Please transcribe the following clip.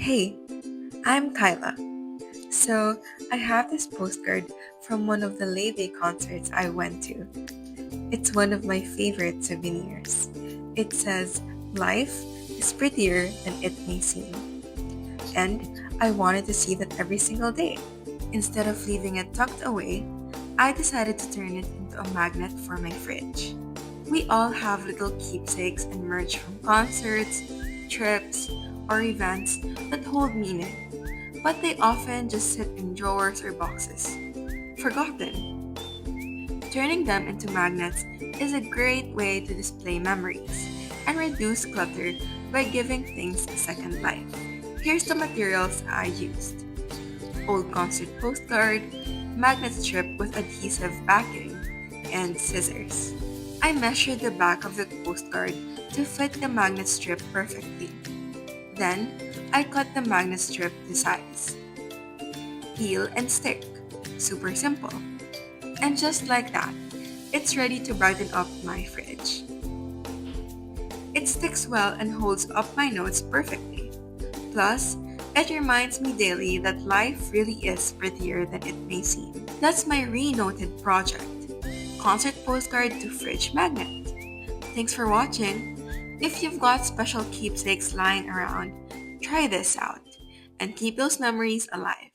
Hey, I'm Kyla. So, I have this postcard from one of the Laufey concerts I went to. It's one of my favorite souvenirs. It says, "Life is prettier than it may seem." And I wanted to see that every single day. Instead of leaving it tucked away, I decided to turn it into a magnet for my fridge. We all have little keepsakes and merch from concerts, trips, or events that hold meaning, but they often just sit in drawers or boxes, forgotten. Turning them into magnets is a great way to display memories and reduce clutter by giving things a second life. Here's the materials I used: old concert postcard, magnet strip with adhesive backing, and scissors. I measured the back of the postcard to fit the magnet strip perfectly. Then, I cut the magnet strip to size. Peel and stick. Super simple. And just like that, it's ready to brighten up my fridge. It sticks well and holds up my notes perfectly. Plus, it reminds me daily that life really is prettier than it may seem. That's my ReNoted project. Concert postcard to fridge magnet. Thanks for watching. If you've got special keepsakes lying around, try this out and keep those memories alive.